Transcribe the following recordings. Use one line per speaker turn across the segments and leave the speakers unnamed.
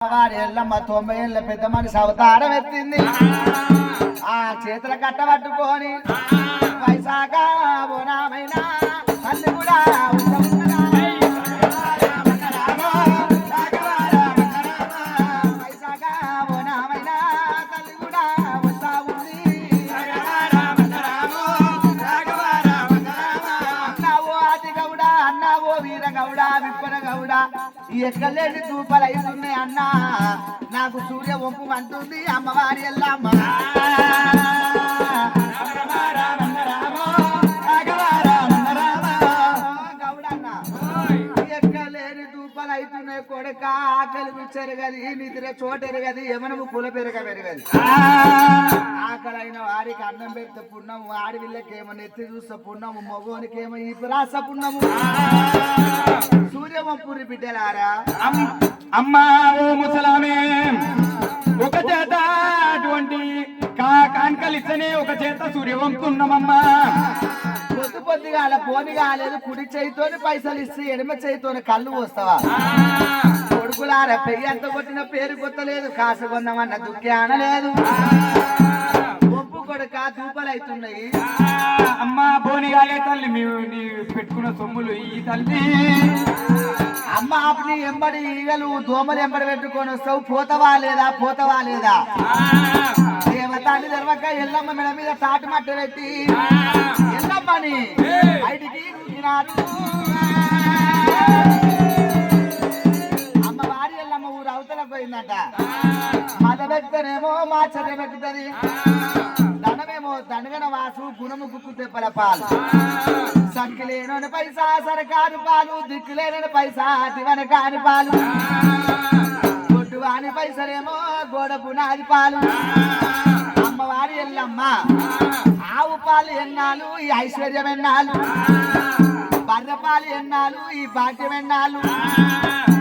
ఎల్లమ్మ 90 ఏళ్ళ పెద్ద మనిషి అవతారం ఎత్తింది. ఆ చేతుల కట్ట పట్టుకొని వైశాఖ బోనామైనా తల్లి కూడా వైశాఖ బోనామైనా తల్లి కూడా వస్తా ఉంది. అన్నావో ఆది గౌడ, అన్నావో వీర గౌడ, విప్పన గౌడ, ఎక్కలేని తూపలు అవుతున్నాయి అన్నా. నాకు సూర్య వంపు అంటుంది అమ్మవారి ఎల్లమ్మ. గౌడన్నా ఎక్కలేని తూపలు అవుతున్నాయి కొడుక. ఆకలి మిచ్చరుగది, నిద్ర చోటెరగది, యమనము పుల పెరగది. ఆకలైన వారికి అన్నం పెడితే పుణ్యము, ఆడవిళ్ళకేమో నెత్తి చూస్తే పుణ్యము, మగోనికేమో ఈ రాస పుణ్యము. సూర్యవంపురి బిడ్డలారా,
అమ్మా ఓ ముసలామే, ఒక చేత అటువంటి కానుకలు ఇస్తేనే ఒక చేత సూర్యవంపున్నామమ్మా.
పొద్దు పొద్దుగా పోని కాలేదు, కుడి చేయితోని పైసలు ఇస్తే ఎడమ చేయితోని కళ్ళు పోస్తావా? కొడుకులారా, పెయ్యి ఎంత కొట్టిన పేరు కొత్తలేదు, కాసు కొందామన్న దుఃఖే అనలేదు. ఒప్పు కొడుక దూపలు అవుతున్నాయి.
అమ్మా బోనిగాలే తల్లి, నీ పెట్టుకున్న సొమ్ములు ఈ తల్లి.
అమ్మ ఆపని ఎంబడి ఈగలు దోమలు ఎంబడి పెట్టుకొని వస్తావు, పోతవా లేదా పోతవా లేదా? దేవతాన్ని తెరవక ఎల్లమ్మ మెడ మీద తాటి మట్ట పెట్టి ఎల్లమ్మని బయటికి నూకినారు. అమ్మ వారి ఎల్లమ్మ ఊరు అవతల పోయిందట. మద వ్యక్తనేమో మా చెర్ర పెట్టుతుంది, ధనమేమో దండగన వాసు, గుణము గుక్కు తెప్పల పాలు. సక్కిలేనని పైసా సరకారు పాలు, దిక్కులేనని పైసా దివన కాని పాలు. గొడ్డువాని పైసలేమో గోడ పునాది పాలు. అమ్మవారి ఎల్లమ్మ ఆవు పాలు ఎన్నాళ్ళు, ఈ ఐశ్వర్యం ఎన్నాళ్ళు. బర్రె పాలు ఎన్నాళ్ళు, ఈ భాగ్యం ఎన్నాళ్ళు.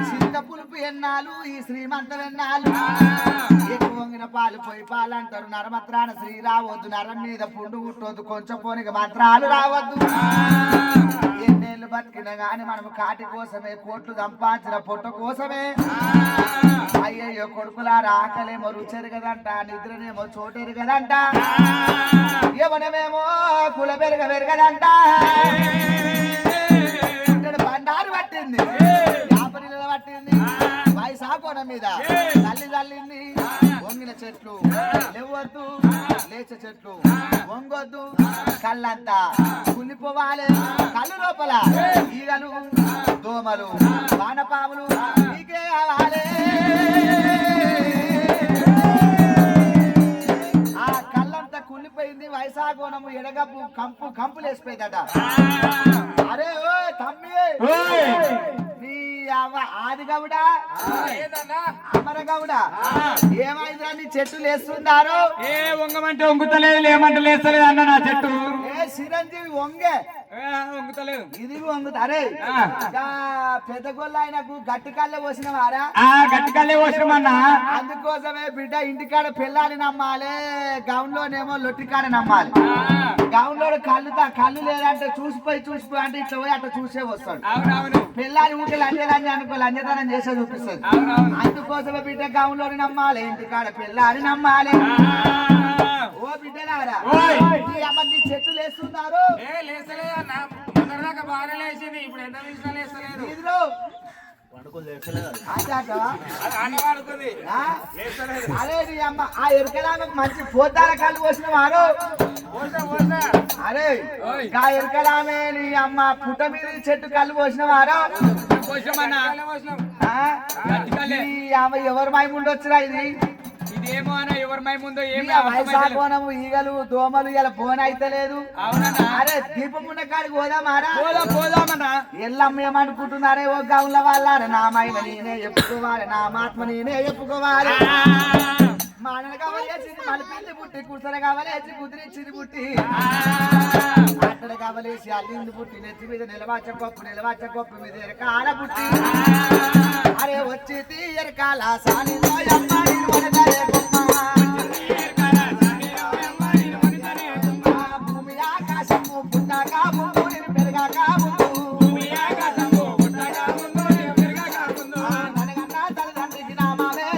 చింత పులుపు ఎన్నాళ్ళు, ఈ శ్రీమంతం ఎన్నాళ్ళు. ఎక్కువ వంగిన పాలు పోయి పాలు అంటారు. నరమత్రాన శ్రీ రావద్దు, నరం మీద పుండు కుట్టొద్దు, కొంచెం పోనిక మాత్రాలు రావద్దు. ఎన్నేళ్ళు బతికినా గాని మనము కాటి కోసమే, కోట్లు సంపాదించిన పొట్ట కోసమే. అయ్యయ్యో కొడుకులారా, ఆకలేమో రుచెరు కదంట, నిద్రనేమో చోటెరు కదంట, యవనమేమో కుల పెరగదంట. బండారు పట్టింది, యాపరిల పట్టింది, వైశాఖోణ మీద తల్లి తల్లింది. వంగిన చెట్లు లేవద్దు, లేచ చెట్లు వంగొద్దు, కళ్ళంతా కులిపోవాలి. కళ్ళు లోపల ఈగలు, దోమలు, వానపాములు నీకే కావాలి. ఆ కళ్ళంతా కుళ్ళిపోయింది. వైశాఖోణము ఎడగప్పు కంపులు వేసిపోయిందట. అరే ఓ తమ్మి, ఆది గౌడ, అమర గౌడ, ఏమైందిరా నీ చెట్టు లేస్తున్నారు?
ఏ వంగమంటే వంగుతలేదు, లేమంటే లేస్తలేదు అన్న నా చెట్టు.
ఏ చిరంజీవి వంగే
వంగుతలేదు,
ఇది వంగుతా. అరే పెద్ద గొల్ల ఆయనకు గట్టి కళ్ళే పోసిన వారా?
గట్టి కళ్ళే పోసినమన్నా.
అందుకోసమే బిడ్డ ఇంటికాడ పెళ్ళాలి నమ్మాలి, గౌన్ లోనేమో లొట్టికాడ నమ్మాలి. గౌన్ లో కళ్ళు లేదంటే చూసిపోయి అంటే ఇట్లా పోయి అట్లా చూసే వస్తాడు. పెళ్ళాలి ఊరికి లంజలని అనుకో, లంజతనం చేసే చూపిస్తుంది. అందుకోసమే బిడ్డ గౌన్ లోని నమ్మాలి, ఇంటికాడ పెళ్ళాలి నమ్మాలి. ఓ బిడ్డలారా, నీ చెట్టు లేస్తున్నారు? అరే నీ అమ్మ ఆ ఎరుకలామెకు మంచి పోతాల కళ్ళు పోసిన వారు. అరే ఆ ఎరుకలామే నీ అమ్మ పుట్ట మీద చెట్టు కళ్ళు పోసిన వారు. ఎవరు మైముండి వచ్చిరా? ఇది
ఇదేమో అన్న, ఎవరి మై ముందో
వైశాఖోణము ఈగలు దోమలు ఇలా పోన అయితే లేదు. అరే దీపం ఉన్న కాడికి పోదామారా?
పోదామన్నా.
ఎల్లమ్మ ఏమనుకుంటున్నారే? ఓ గౌన్ల వాళ్ళ నా మైమ నేనే చెప్పుకోవాలి, నా మాత్మ నేనే చెప్పుకోవాలి. మానలు కావలేసి మలిపింది పుట్టి, కుసర కావలేసి కుదిరించింది పుట్టి, అక్కడ కావలేసి అల్లింది పుట్టి, నెత్తి మీద నిలవాచ గొప్ప మీద ఎరకాల పుట్టి. అరే వచ్చి ఎరకాల సానిలో భూమి ఆకాశము పుట్టాక ముందు నేను పెరగాక ముందు, తనగన్నా తల్లిదండ్రికి నామాలే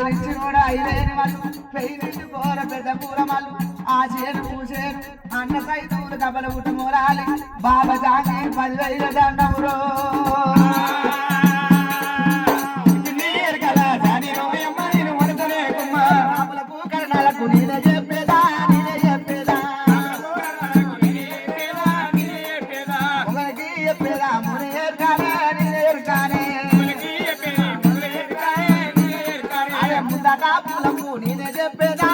ఆకలిచ్చి కూడా అయిలేని వాళ్ళు పెయినింటి కూర పెద్ద కూరమాలు ఆ చేను పూసేను అన్న సైతూరు కబల ఉట్టు మూరాలి బాబా జాగి 10,000 దండమురో బాబులకు కరణాలకు నేనే చెప్పేదా ఒకరికి చెప్పేదా మునేర్కానే నేనేర్కానే అరే ముందట పూలకు నేనే చెప్పేదా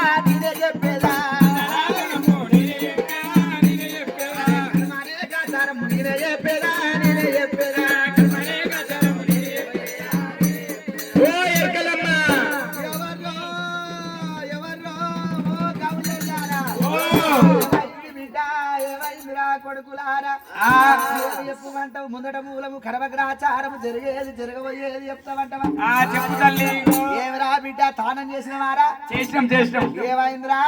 మరే గాచారము నేనే చెప్పేదా
ఓ ఎక్కలమ్మ
ఎవర్రో ఓ గౌలెల్లారా ఏమైంది బిడ్డ ఏమైందిరా కొడుకులారా ఏది చెప్పుమంటావు ముందట మూలము కరవగ్రాచారము జరిగేది జరగబోయేది చెప్తామంటావా
చెప్పు తల్లి
ఏమిరా బిడ్డ తానం చేసినవారా
చేసినాం
ఏమైందిరా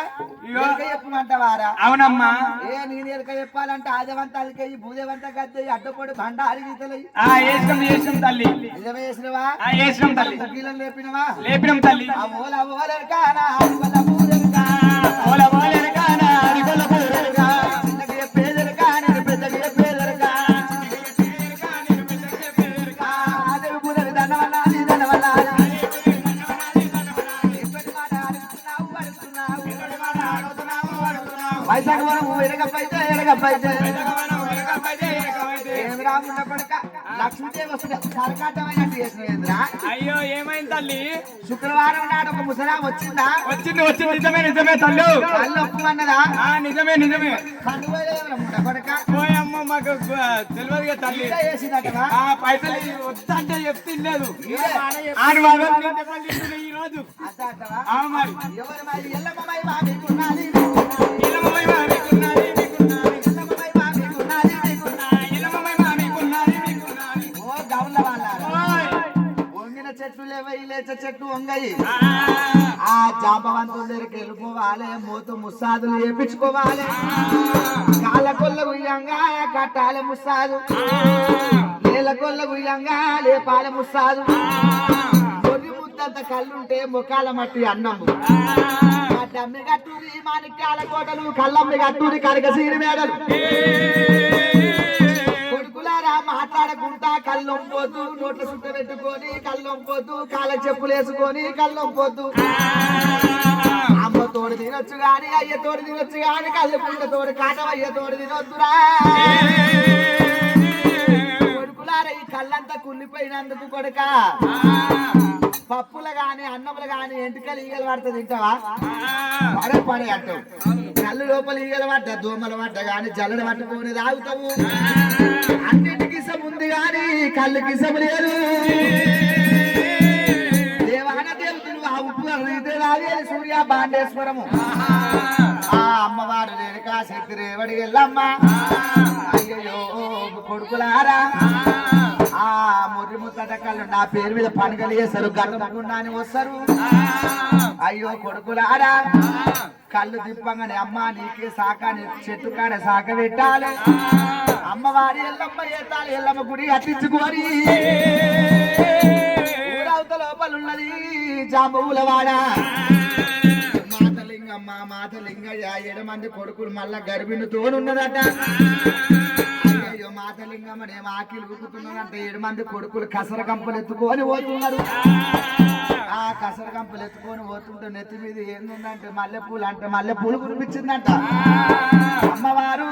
ఎరక చెప్పుమంటవారా
అవునమ్మా
ఏ నేను ఎరక చెప్పాలంటే ఆదేవంత అలికయ్యి భూదేవంత గద్దెయ్యి అడ్డపొడి బండారి గీతలయ్యి
చేసినాం తల్లి
నిజమే చేసినవా
చేసినాం తల్లి
కీలను లేపినవా
లేపినాం తల్లి
ఆ ఓలెరకానా ఆడికొల్ల పూరెరకా చిన్నకి చెప్పేదెరకా నేను పెద్దకి చెప్పేదెరకా అదే పూజలు దండవల్లాది ఇప్పటి మాట అడుగుతున్నావు వైశాఖ వరం ఎరగప్పైతే ఏమి రాకుండా కొడుక లక్ష్మీదేవి వస్తుంది సరకాటమైనట్టు చేసినవేంద్రా
అయ్యో ఏమైంది తల్లి
శుక్రవారం నాడు ఒక ముసలా వచ్చిందా
వచ్చింది నిజమే తల్లి
కళ్ళు ఒప్పుమన్నదా
నిజమే
కనుగోలేమన్నా కొడుక
పోయమ్మ మాకు తెలియదుగా తల్లి
ఇంకా చేసిందటవా
పైసలు వద్దంటే చెప్తిలేదు ఈ రోజు
అట్టవా
మరి
ఎవరు మరి ఎల్లమ్మై బాబీకున్నది ఓ గౌళ్ళ వాళ్ళ వంగిన చెట్లు లేవై లేచ చెట్టు వంగయి ఆ జాంబవంతుల దగ్గరికి వెళ్ళిపోవాలి మూత ముస్సాదులు వేపించుకోవాలి కాళ్ళ కొల్ల గుయ్యంగా కట్టాలి ముస్సాదు నేల కొల్ల గుయ్యంగా లేపాలి ముస్సాదు కొన్ని ముద్దంత కళ్ళుంటే ముఖాల మట్టి అన్నము డమ్మి కట్టూరి మాణిక్యాల కోటలు కళ్ళమ్మి కట్టూరి కనకసీరి మేడలు కొడుకులారా మాట్లాడకుండా కళ్ళొంపోతూ నోట్ల సుట్ట పెట్టుకొని కళ్ళొంపోతూ కాళ్ళ చెప్పులు వేసుకొని కళ్ళొంపోతూ అమ్మ తోడు తినొచ్చు గాని అయ్య తోడు తినొచ్చు గాని కళ్ళు పుండ తోడు కాటం అయ్య తోడు తినొద్దురా కొడుకులారా ఈ కళ్ళంతా కుళ్ళిపోయినందుకు కొడుక పప్పులు గాని అన్నములు గాని ఎంటుకలు ఈగలు పడితే తింటావా పడే అంటావు కళ్ళు లోపల ఈగలు పడ్డ దోమలు పడ్డ గాని జల్లడ పట్టుకొని తాగుతావు అన్నిటికి ఇసం ఉంది గాని కళ్ళు కిసం లేదు దేవాన దేవతలు ఆ ఉప్పు రాజేది సూర్య బాండేశ్వరము ఆ అమ్మవారు రేణుకా శక్తి రేవడి వెళ్ళమ్మ అయ్యో కొడుకులారా ఆ ముర్రి ముద్దట కళ్ళు నా పేరు మీద పండుగలు చేస్తారు గర్భకుండా అని వస్తారు అయ్యో కొడుకులారా కళ్ళు దిప్పంగానే అమ్మ నీకే సాకాని చెట్టు కాడ సాక పెట్టాలి అమ్మవారి ఎల్లమ్మ ఎత్తాలి ఎల్లమ్మ గుడి అట్టించుకోని ఊరవత లోపల ఉన్నది జాంబవులవాడ మాతలింగయ్య 7 మంది కొడుకులు మళ్ళా గర్భిణి తోనున్నదట అయ్యో మాతలింగమ్మ నేను ఆకిలు ఉక్కుతున్నదంటే 7 మంది కొడుకులు కసర కంపలు ఎత్తుకొని పోతున్నారు ఆ కసర కంపలు ఎత్తుకొని పోతుంటే నెత్తి మీద ఏందంటే మల్లెపూలు అంటే మల్లెపూలు కురిపించిందంట అమ్మవారు